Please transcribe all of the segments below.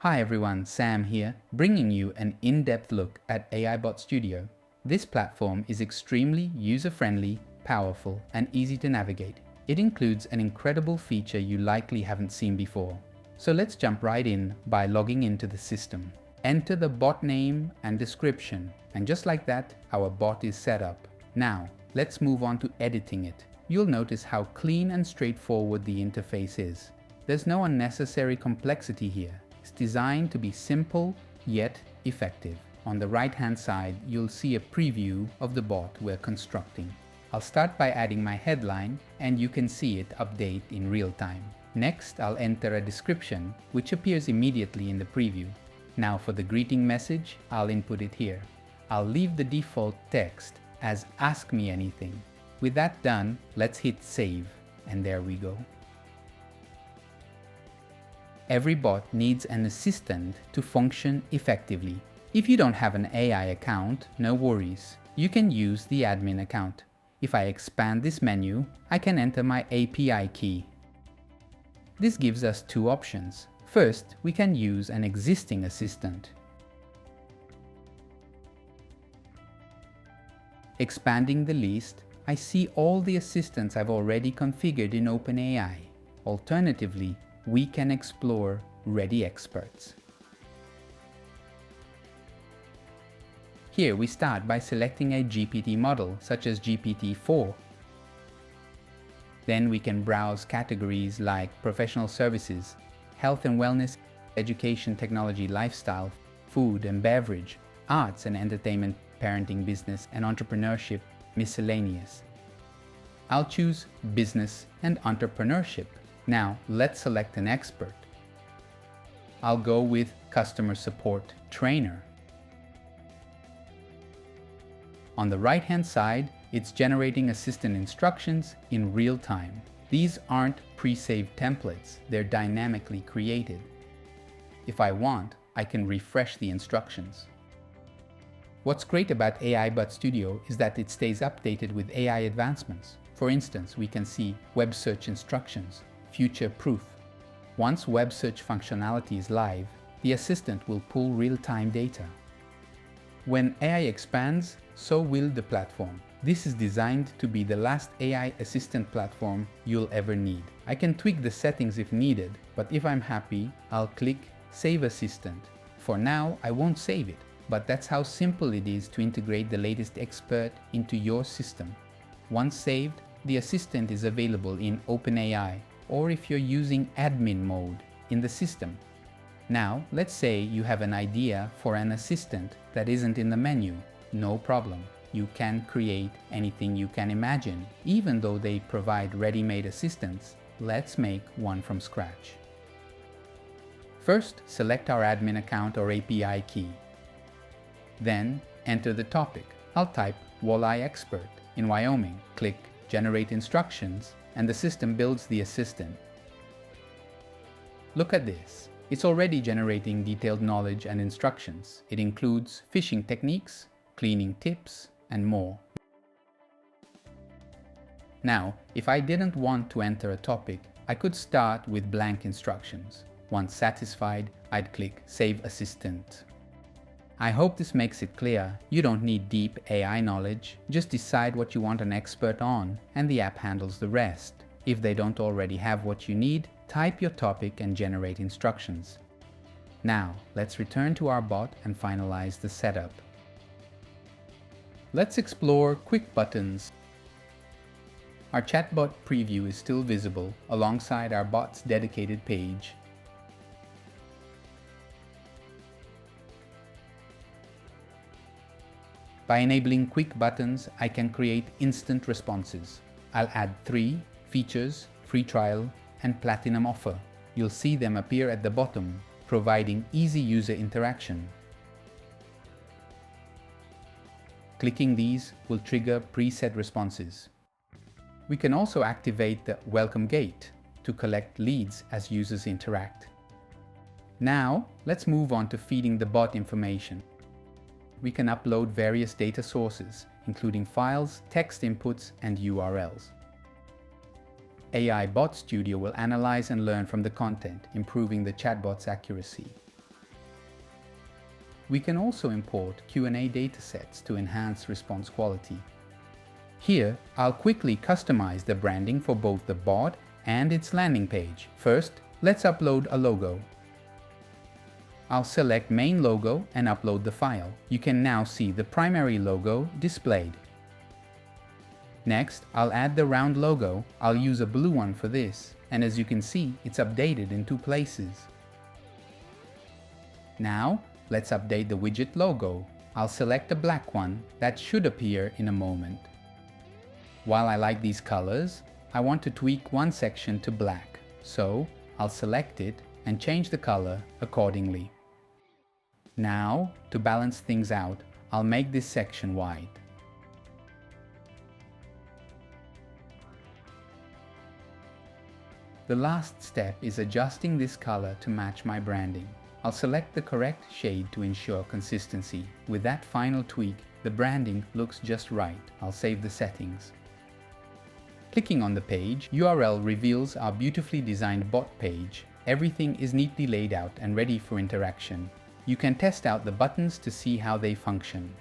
Hi everyone, Sam here, bringing you an in-depth look at AI Bot Studio. This platform is extremely user-friendly, powerful, and easy to navigate. It includes an incredible feature you likely haven't seen before. So let's jump right in by logging into the system. Enter the bot name and description, and just like that, our bot is set up. Now, let's move on to editing it. You'll notice how clean and straightforward the interface is. There's no unnecessary complexity here. It's designed to be simple, yet effective. On the right-hand side, you'll see a preview of the bot we're constructing. I'll start by adding my headline, and you can see it update in real time. Next, I'll enter a description, which appears immediately in the preview. Now for the greeting message, I'll input it here. I'll leave the default text as "Ask me anything." With that done, let's hit save, and there we go. Every bot needs an assistant to function effectively. If you don't have an AI account, no worries. You can use the admin account. If I expand this menu, I can enter my API key. This gives us two options. First, we can use an existing assistant. Expanding the list, I see all the assistants I've already configured in OpenAI. Alternatively, we can explore Ready Experts. Here we start by selecting a GPT model such as GPT-4. Then we can browse categories like professional services, health and wellness, education, technology, lifestyle, food and beverage, arts and entertainment, parenting, business and entrepreneurship, miscellaneous. I'll choose business and entrepreneurship. Now, let's select an expert. I'll go with customer support trainer. On the right-hand side, it's generating assistant instructions in real time. These aren't pre-saved templates, they're dynamically created. If I want, I can refresh the instructions. What's great about AI Bot Studio is that it stays updated with AI advancements. For instance, we can see web search instructions, future-proof. Once web search functionality is live, the assistant will pull real-time data. When AI expands, so will the platform. This is designed to be the last AI assistant platform you'll ever need. I can tweak the settings if needed, but if I'm happy, I'll click Save Assistant. For now, I won't save it, but that's how simple it is to integrate the latest expert into your system. Once saved, the assistant is available in OpenAI, or if you're using admin mode in the system. Now, let's say you have an idea for an assistant that isn't in the menu. No problem. You can create anything you can imagine. Even though they provide ready-made assistants, let's make one from scratch. First, select our admin account or API key. Then, enter the topic. I'll type Walleye Expert in Wyoming. Click Generate Instructions, and the system builds the assistant. Look at this. It's already generating detailed knowledge and instructions. It includes fishing techniques, cleaning tips, and more. Now, if I didn't want to enter a topic, I could start with blank instructions. Once satisfied, I'd click Save Assistant. I hope this makes it clear. You don't need deep AI knowledge. Just decide what you want an expert on, and the app handles the rest. If they don't already have what you need, type your topic and generate instructions. Now, let's return to our bot and finalize the setup. Let's explore quick buttons. Our chatbot preview is still visible alongside our bot's dedicated page. By enabling quick buttons, I can create instant responses. I'll add 3 features, free trial, and platinum offer. You'll see them appear at the bottom, providing easy user interaction. Clicking these will trigger preset responses. We can also activate the Welcome Gate to collect leads as users interact. Now, let's move on to feeding the bot information. We can upload various data sources, including files, text inputs, and URLs. AI Bot Studio will analyze and learn from the content, improving the chatbot's accuracy. We can also import Q&A datasets to enhance response quality. Here, I'll quickly customize the branding for both the bot and its landing page. First, let's upload a logo. I'll select main logo and upload the file. You can now see the primary logo displayed. Next, I'll add the round logo. I'll use a blue one for this, and as you can see, it's updated in 2 places. Now, let's update the widget logo. I'll select a black one that should appear in a moment. While I like these colors, I want to tweak one section to black, so I'll select it and change the color accordingly. Now, to balance things out, I'll make this section white. The last step is adjusting this color to match my branding. I'll select the correct shade to ensure consistency. With that final tweak, the branding looks just right. I'll save the settings. Clicking on the page, URL reveals our beautifully designed bot page. Everything is neatly laid out and ready for interaction. You can test out the buttons to see how they function.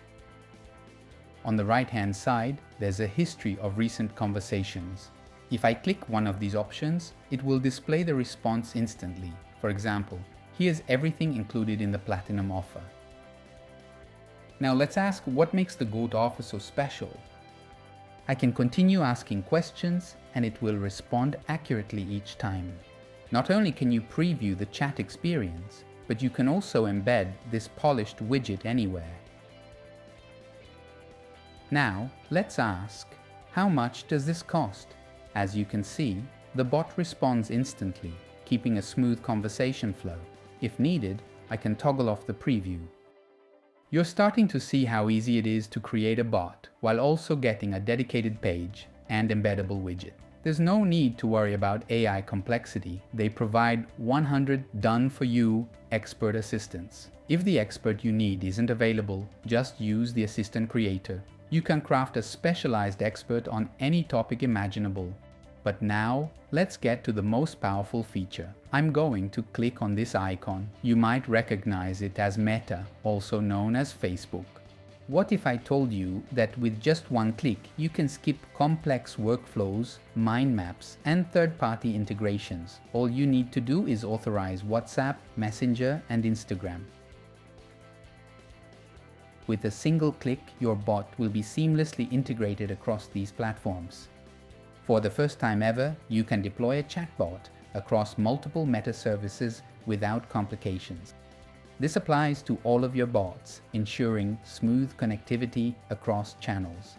On the right-hand side, there's a history of recent conversations. If I click one of these options, it will display the response instantly. For example, here's everything included in the Platinum offer. Now let's ask what makes the Gold offer so special. I can continue asking questions and it will respond accurately each time. Not only can you preview the chat experience, but you can also embed this polished widget anywhere. Now, let's ask, how much does this cost? As you can see, the bot responds instantly, keeping a smooth conversation flow. If needed, I can toggle off the preview. You're starting to see how easy it is to create a bot while also getting a dedicated page and embeddable widget. There's no need to worry about AI complexity. They provide 100 done-for-you expert assistants. If the expert you need isn't available, just use the assistant creator. You can craft a specialized expert on any topic imaginable. But now, let's get to the most powerful feature. I'm going to click on this icon. You might recognize it as Meta, also known as Facebook. What if I told you that with just one click, you can skip complex workflows, mind maps, and third-party integrations? All you need to do is authorize WhatsApp, Messenger, and Instagram. With a single click, your bot will be seamlessly integrated across these platforms. For the first time ever, you can deploy a chatbot across multiple Meta services without complications. This applies to all of your bots, ensuring smooth connectivity across channels.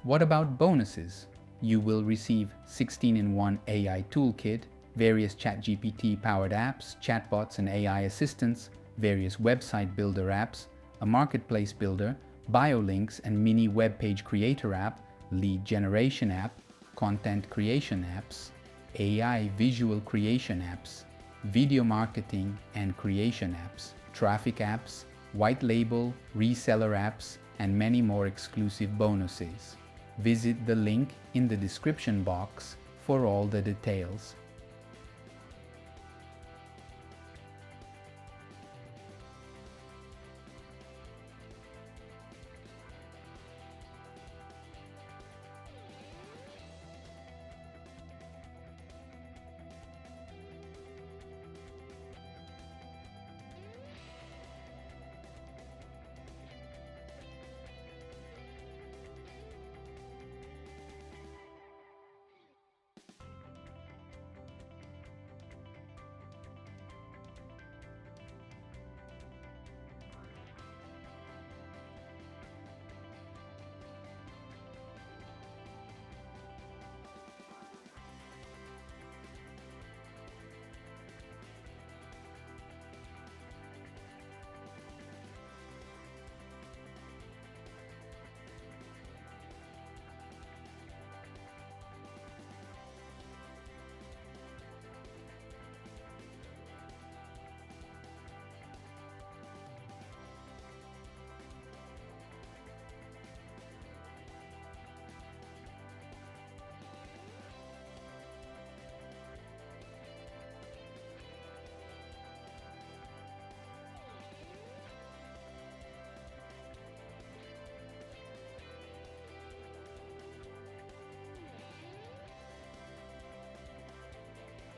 What about bonuses? You will receive 16-in-1 AI Toolkit, various ChatGPT-powered apps, chatbots and AI assistants, various website builder apps, a marketplace builder, biolinks and mini web page creator app, lead generation app, content creation apps, AI visual creation apps, video marketing and creation apps, traffic apps, white label, reseller apps, and many more exclusive bonuses. Visit the link in the description box for all the details.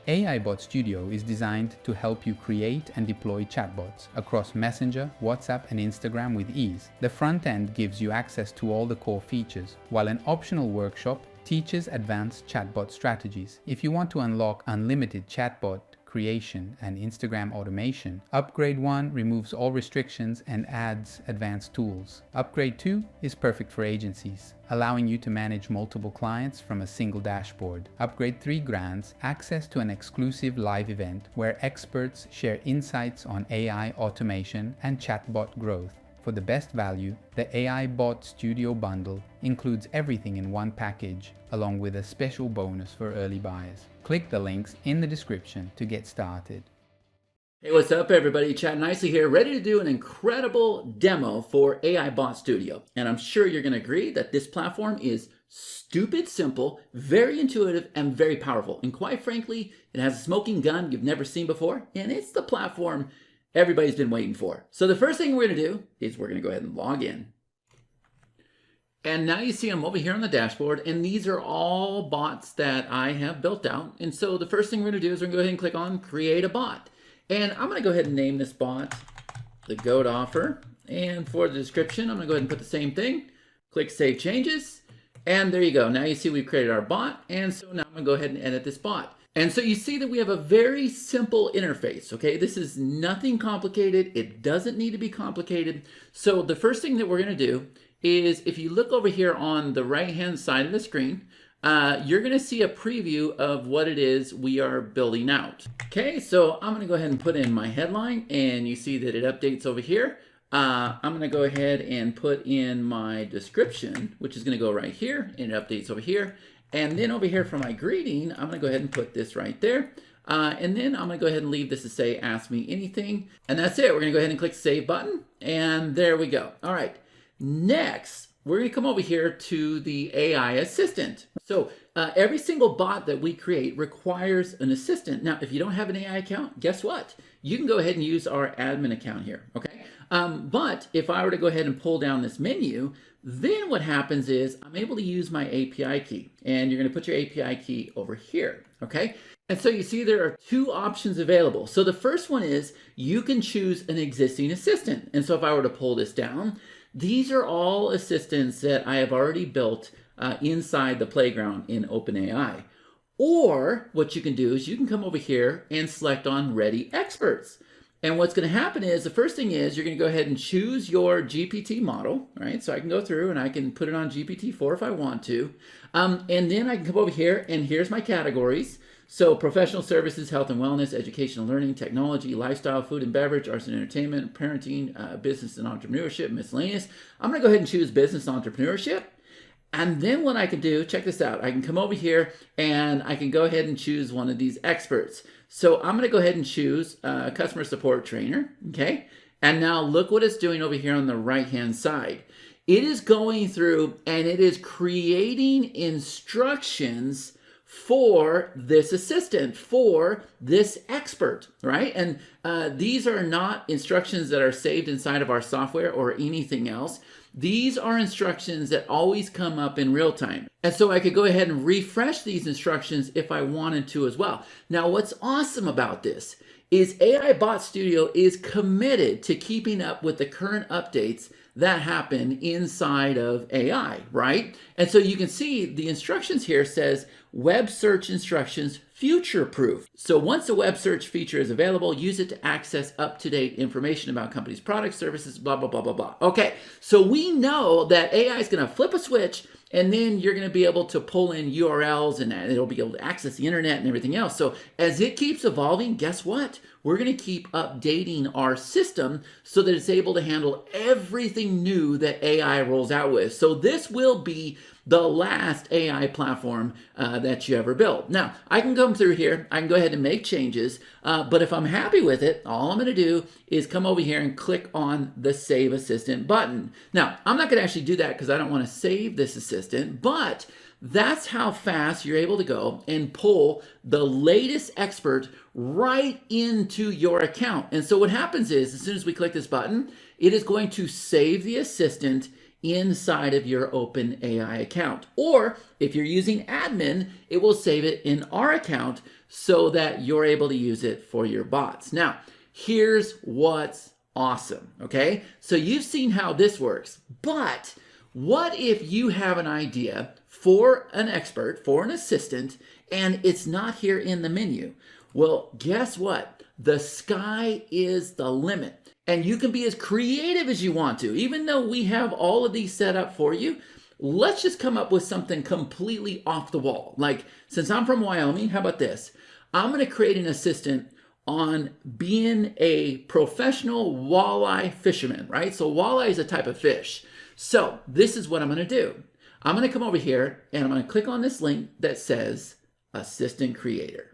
AI Bot Studio is designed to help you create and deploy chatbots across Messenger, WhatsApp, and Instagram with ease. The front end gives you access to all the core features, while an optional workshop teaches advanced chatbot strategies. If you want to unlock unlimited chatbot creation and Instagram automation, Upgrade 1 removes all restrictions and adds advanced tools. Upgrade 2 is perfect for agencies, allowing you to manage multiple clients from a single dashboard. Upgrade 3 grants access to an exclusive live event where experts share insights on AI automation and chatbot growth. For the best value, the AI Bot Studio bundle includes everything in one package, along with a special bonus for early buyers. Click the links in the description to get started. Hey, what's up everybody? Chat Nicely here, ready to do an incredible demo for AI Bot Studio. And I'm sure you're gonna agree that this platform is stupid simple, very intuitive, and very powerful. And quite frankly, it has a smoking gun you've never seen before, and it's the platform everybody's been waiting for. So the first thing we're gonna do is we're gonna go ahead and log in. And now you see I'm over here on the dashboard, and these are all bots that I have built out. And so the first thing we're gonna do is we're gonna go ahead and click on Create a Bot. And I'm gonna go ahead and name this bot the Goat Offer. And for the description, I'm gonna go ahead and put the same thing. Click Save Changes. And there you go. Now you see we've created our bot. And so now I'm gonna go ahead and edit this bot. And so you see that we have a very simple interface, okay? This is nothing complicated. It doesn't need to be complicated. So the first thing that we're gonna do is if you look over here on the right-hand side of the screen, you're gonna see a preview of what it is we are building out. Okay, so I'm gonna go ahead and put in my headline, and you see that it updates over here. I'm gonna go ahead and put in my description, which is gonna go right here, and it updates over here. And then over here for my greeting, I'm gonna go ahead and put this right there. And then I'm gonna go ahead and leave this to say, ask me anything. And that's it, we're gonna go ahead and click Save button, and there we go. All right, next, we're gonna come over here to the AI assistant. So every single bot that we create requires an assistant. Now, if you don't have an AI account, guess what? You can go ahead and use our admin account here, okay? But if I were to go ahead and pull down this menu, then what happens is I'm able to use my API key, and you're gonna put your API key over here, okay? And so you see there are two options available. So the first one is you can choose an existing assistant. And so if I were to pull this down, these are all assistants that I have already built inside the playground in OpenAI. Or what you can do is you can come over here and select on Ready Experts. And what's going to happen is the first thing is you're going to go ahead and choose your GPT model, right? So I can go through and I can put it on GPT-4 if I want to. And then I can come over here and here's my categories. So professional services, health and wellness, educational learning, technology, lifestyle, food and beverage, arts and entertainment, parenting, business and entrepreneurship, miscellaneous. I'm going to go ahead and choose business entrepreneurship. And then what I can do, check this out. I can come over here and I can go ahead and choose one of these experts. So I'm gonna go ahead and choose customer support trainer, okay? And now look what it's doing over here on the right-hand side. It is going through and it is creating instructions for this assistant, for this expert, right? And these are not instructions that are saved inside of our software or anything else. These are instructions that always come up in real time. And so I could go ahead and refresh these instructions if I wanted to as well. Now, what's awesome about this is AI Bot Studio is committed to keeping up with the current updates that happen inside of AI, right? And so you can see the instructions here says web search instructions future-proof. So once the web search feature is available, use it to access up-to-date information about companies' products, services, blah, blah, blah, blah, blah. Okay, so we know that AI is gonna flip a switch and then you're gonna be able to pull in URLs and it'll be able to access the internet and everything else. So as it keeps evolving, guess what? We're gonna keep updating our system so that it's able to handle everything new that AI rolls out with. So this will be the last AI platform that you ever built. Now, I can come through here, I can go ahead and make changes, but if I'm happy with it, all I'm gonna do is come over here and click on the Save Assistant button. Now, I'm not gonna actually do that because I don't wanna save this assistant, but that's how fast you're able to go and pull the latest expert right into your account. And so what happens is, as soon as we click this button, it is going to save the assistant inside of your OpenAI account. Or if you're using admin, it will save it in our account so that you're able to use it for your bots. Now, here's what's awesome, okay? So you've seen how this works, but what if you have an idea for an expert, for an assistant, and it's not here in the menu? Well, guess what? The sky is the limit. And you can be as creative as you want to. Even though we have all of these set up for you, let's just come up with something completely off the wall. Like, since I'm from Wyoming, how about this? I'm going to create an assistant on being a professional walleye fisherman, right? So walleye is a type of fish. So this is what I'm going to do. I'm going to come over here and I'm going to click on this link that says Assistant Creator.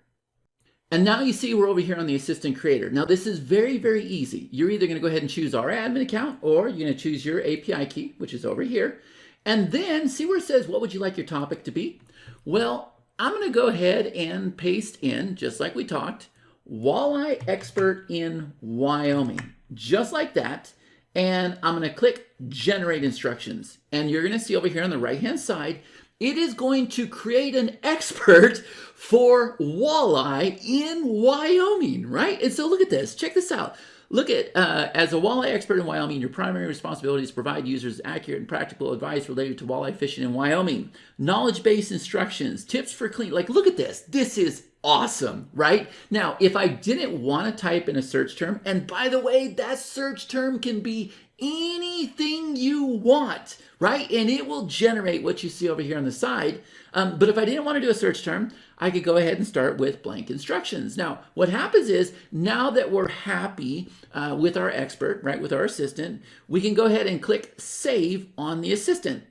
And now you see we're over here on the Assistant Creator. Now this is very, very easy. You're either going to go ahead and choose our admin account, or you're going to choose your API key, which is over here. And then see where it says, what would you like your topic to be? Well, I'm going to go ahead and paste in, just like we talked, walleye expert in Wyoming, just like that. And I'm going to click generate instructions. And you're going to see over here on the right-hand side, it is going to create an expert for walleye in Wyoming, right? And so look at this, check this out. Look at, as a walleye expert in Wyoming, your primary responsibility is to provide users accurate and practical advice related to walleye fishing in Wyoming. Knowledge-based instructions, tips for clean, like look at this. This is awesome, right? Now, if I didn't want to type in a search term, and by the way, that search term can be anything you want, right? And it will generate what you see over here on the side. But if I didn't want to do a search term, I could go ahead and start with blank instructions. Now, what happens is, now that we're happy with our expert, right, with our assistant, we can go ahead and click Save on the assistant.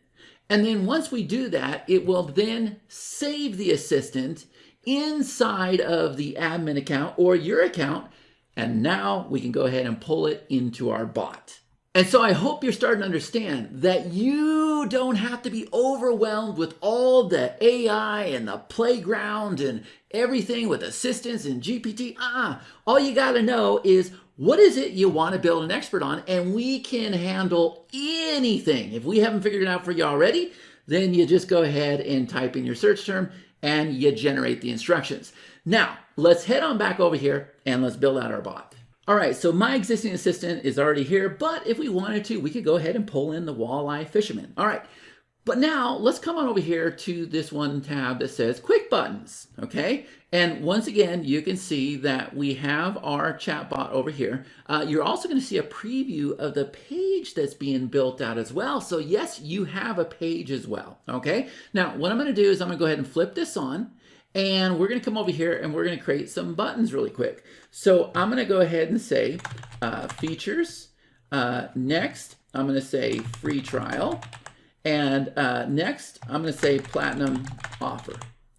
And then once we do that, it will then save the assistant inside of the admin account or your account. And now we can go ahead and pull it into our bot. And so I hope you're starting to understand that you don't have to be overwhelmed with all the AI and the playground and everything with assistants and GPT. All you got to know is, what is it you want to build an expert on? And we can handle anything. If we haven't figured it out for you already, then you just go ahead and type in your search term and you generate the instructions. Now, let's head on back over here and let's build out our bot. All right, so my existing assistant is already here, but if we wanted to, we could go ahead and pull in the walleye fisherman. All right, but now let's come on over here to this one tab that says Quick Buttons, okay? And once again, you can see that we have our chatbot over here. You're also gonna see a preview of the page that's being built out as well. So yes, you have a page as well, okay? Now, what I'm gonna do is I'm gonna go ahead and flip this on, and we're going to come over here and we're going to create some buttons really quick. So I'm going to go ahead and say features. Next, I'm going to say free trial. And next, I'm going to say platinum offer.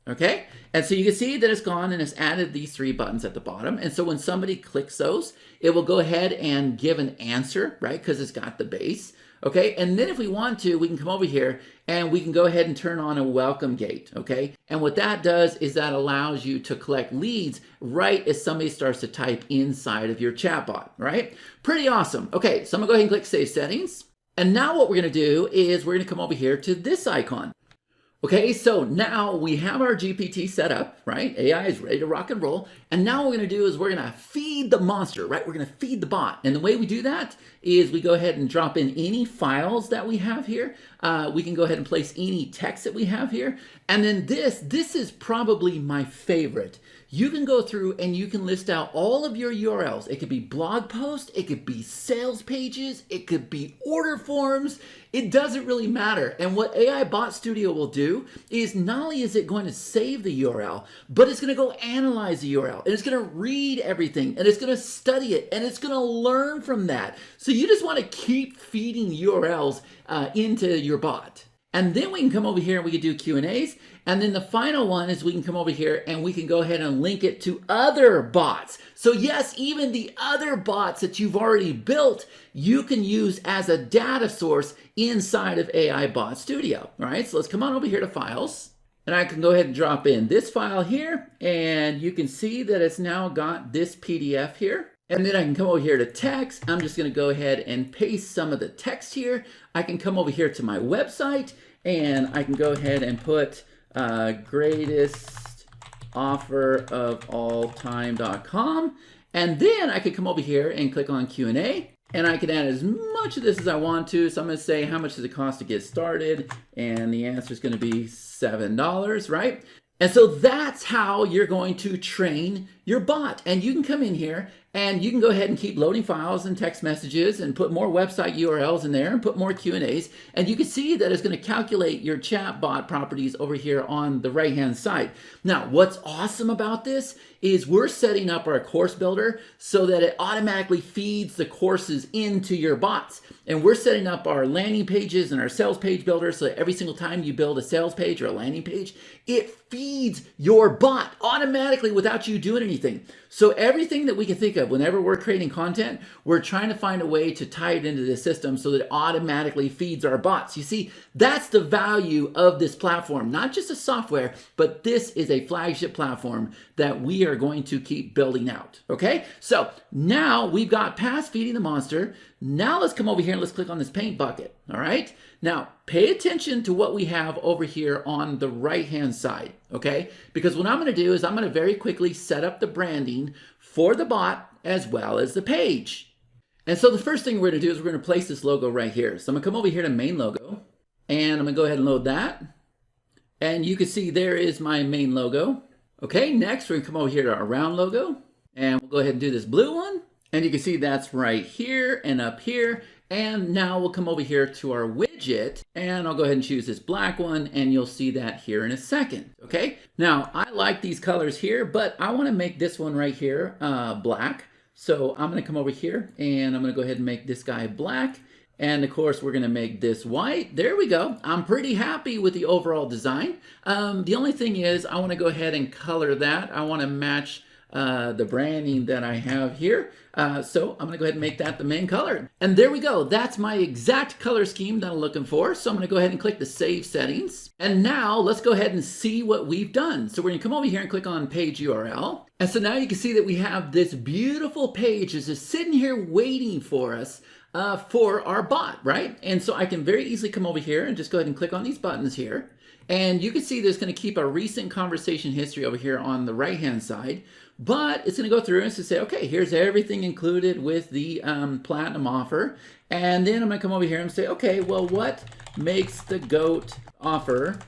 Okay? And so you can see that it's gone and it's added these three buttons at the bottom. And so when somebody clicks those, it will go ahead and give an answer, right? Because it's got the base. Okay, and then if we want to, we can come over here and we can go ahead and turn on a welcome gate, okay? And what that does is that allows you to collect leads right as somebody starts to type inside of your chatbot, right? Pretty awesome. Okay, so I'm gonna go ahead and click Save Settings. And now what we're gonna do is we're gonna come over here to this icon. Okay, so now we have our GPT set up, right? AI is ready to rock and roll. And now what we're gonna do is we're gonna feed the monster, right? We're gonna feed the bot. And the way we do that is we go ahead and drop in any files that we have here. We can go ahead and place any text that we have here. And then this is probably my favorite. You can go through and you can list out all of your URLs. It could be blog posts, it could be sales pages, it could be order forms. It doesn't really matter. And what AI Bot Studio will do is not only is it going to save the URL, but it's going to go analyze the URL and it's going to read everything and it's going to study it and it's going to learn from that. So you just want to keep feeding URLs into your bot. And then we can come over here and we can do Q&As. And then the final one is we can come over here and we can go ahead and link it to other bots. So yes, even the other bots that you've already built, you can use as a data source inside of AI Bot Studio. All right, so let's come on over here to Files. And I can go ahead and drop in this file here. And you can see that it's now got this PDF here. And then I can come over here to text. I'm just going to go ahead and paste some of the text here. I can come over here to my website and I can go ahead and put greatest offer of all time.com. And then I could come over here and click on Q&A. And I can add as much of this as I want to. So I'm going to say, how much does it cost to get started? And the answer is going to be $7, right? And so that's how you're going to train your bot. And you can come in here and you can go ahead and keep loading files and text messages and put more website URLs in there and put more Q&As. And you can see that it's going to calculate your chatbot properties over here on the right-hand side. Now, what's awesome about this is we're setting up our course builder so that it automatically feeds the courses into your bots. And we're setting up our landing pages and our sales page builder so that every single time you build a sales page or a landing page, it feeds your bot automatically without you doing anything. So everything that we can think of whenever we're creating content, we're trying to find a way to tie it into the system so that it automatically feeds our bots. You see, that's the value of this platform, not just a software, but this is a flagship platform that we are going to keep building out. Okay, so now we've got past feeding the monster. Now let's come over here and let's click on this paint bucket. All right, now pay attention to what we have over here on the right hand side. Okay, because what I'm going to do is I'm going to very quickly set up the branding for the bot as well as the page. And so the first thing we're going to do is we're going to place this logo right here. So I'm going to come over here to main logo and I'm going to go ahead and load that. And you can see there is my main logo. Okay, next we're going to come over here to our round logo and we'll go ahead and do this blue one. And you can see that's right here and up here. And now we'll come over here to our widget and I'll go ahead and choose this black one and you'll see that here in a second. Okay, now I like these colors here, but I want to make this one right here black. So I'm going to come over here and I'm going to go ahead and make this guy black. And of course, we're going to make this white. There we go. I'm pretty happy with the overall design. The only thing is I want to go ahead and color that. I want to match the branding that I have here. So I'm going to go ahead and make that the main color. And there we go. That's my exact color scheme that I'm looking for. So I'm going to go ahead and click the Save Settings. And now let's go ahead and see what we've done. So we're going to come over here and click on Page URL. And so now you can see that we have this beautiful page that's just sitting here waiting for us for our bot, right? And so I can very easily come over here and just go ahead and click on these buttons here. And you can see there's going to keep a recent conversation history over here on the right-hand side. But it's going to go through and it's going to say, okay, here's everything included with the platinum offer. And then I'm going to come over here and say, okay, well, what makes the GOAT offer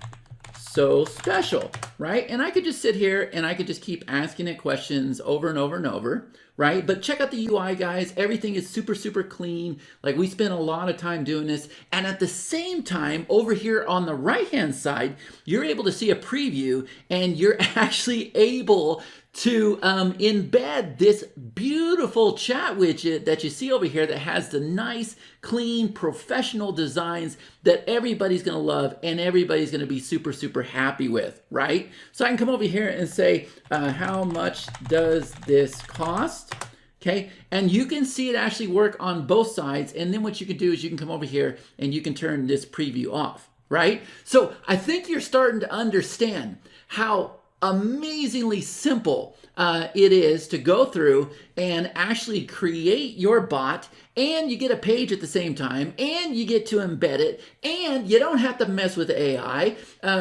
so special, right? And I could just sit here and I could just keep asking it questions over and over and over, right? But check out the UI, guys. Everything is super, super clean. Like we spent a lot of time doing this. And at the same time, over here on the right-hand side, you're able to see a preview and you're actually able to embed this beautiful chat widget that you see over here that has the nice, clean, professional designs that everybody's going to love and everybody's going to be super, super happy with, right? So I can come over here and say, how much does this cost? Okay, and you can see it actually work on both sides. And then what you can do is you can come over here and you can turn this preview off, right? So I think you're starting to understand how amazingly simple it is to go through and actually create your bot, and you get a page at the same time, and you get to embed it, and you don't have to mess with AI.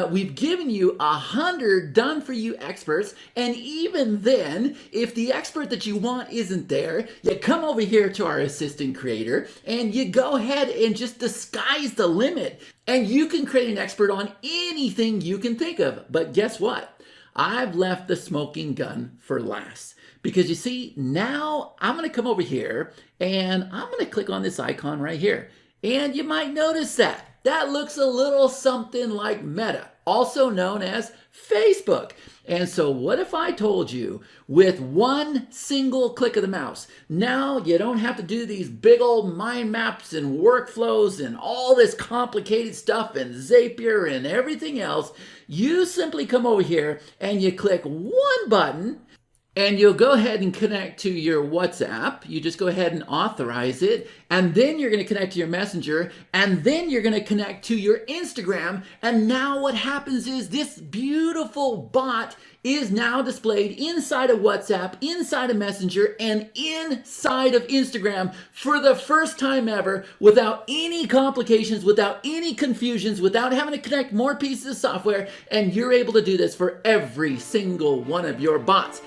We've given you 100 done-for-you experts, and even then, if the expert that you want isn't there, you come over here to our assistant creator, and you go ahead and just the sky's the limit, and you can create an expert on anything you can think of. But guess what? I've left the smoking gun for last, because you see, now I'm going to come over here and I'm going to click on this icon right here. And you might notice that looks a little something like Meta, also known as Facebook. And so what if I told you with one single click of the mouse, now you don't have to do these big old mind maps and workflows and all this complicated stuff and Zapier and everything else. You simply come over here and you click one button and you'll go ahead and connect to your WhatsApp. You just go ahead and authorize it. and then you're going to connect to your Messenger, and then you're going to connect to your Instagram. And now what happens is this beautiful bot is now displayed inside of WhatsApp, inside of Messenger, and inside of Instagram for the first time ever, without any complications, without any confusions, without having to connect more pieces of software. And you're able to do this for every single one of your bots.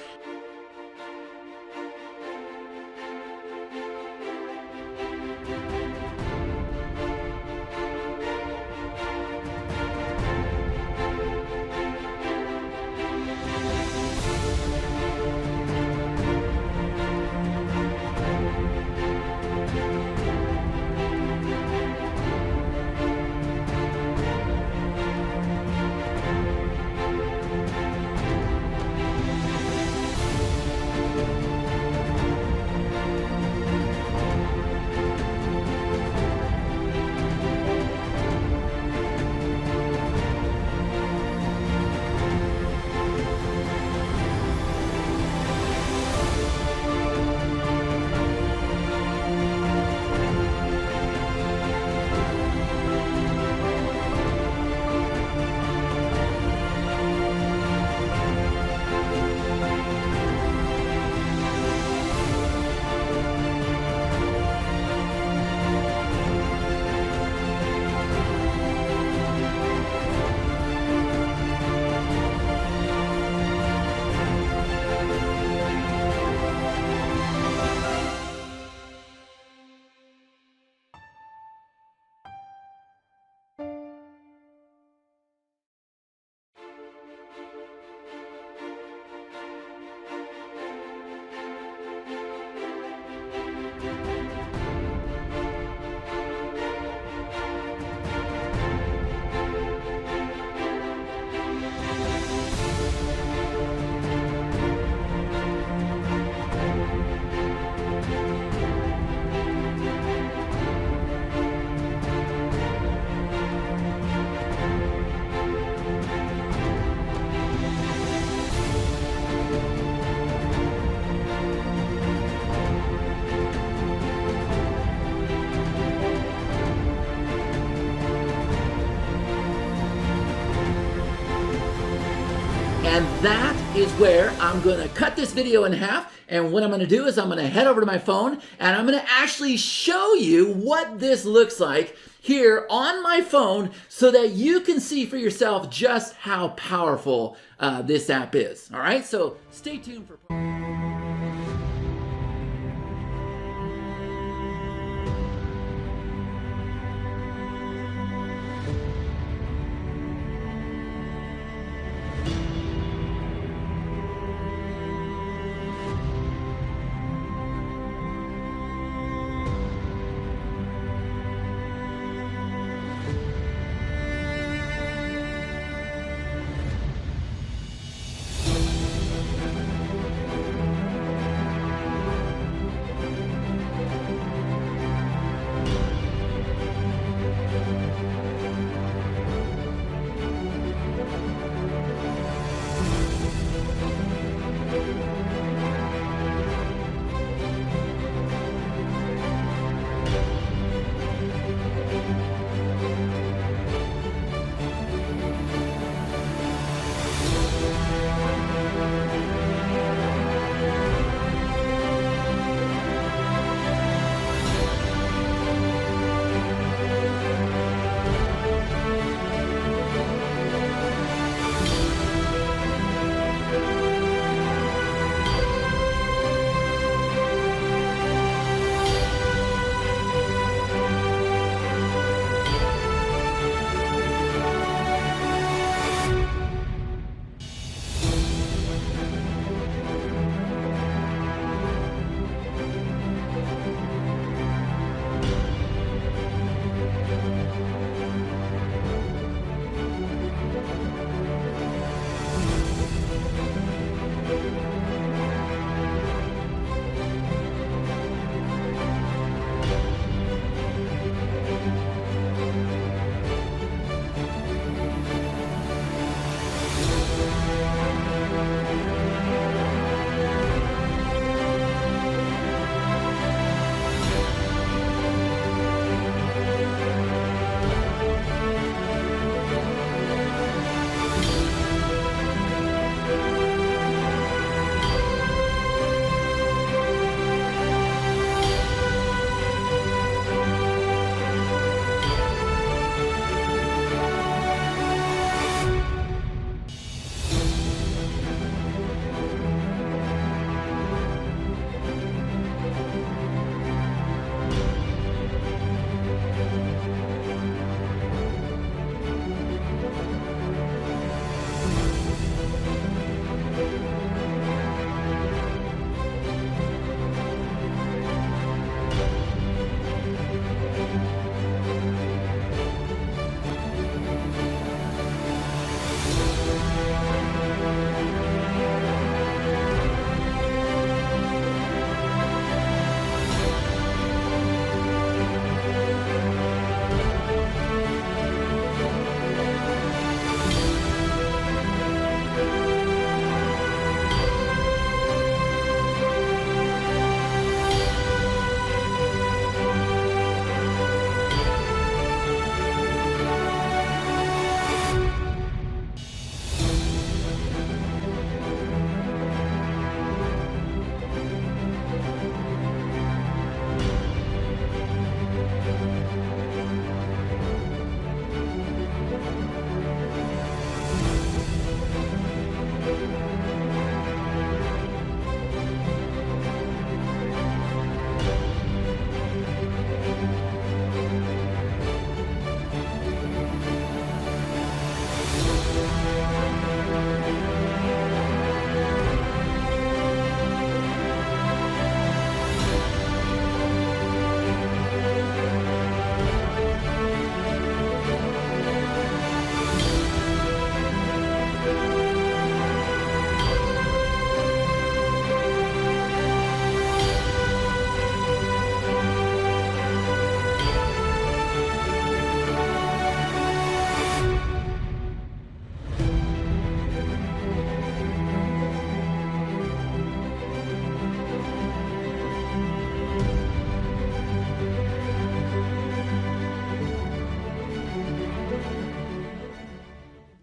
And that is where I'm going to cut this video in half. And what I'm going to do is I'm going to head over to my phone and I'm going to actually show you what this looks like here on my phone so that you can see for yourself just how powerful this app is. All right, so stay tuned for...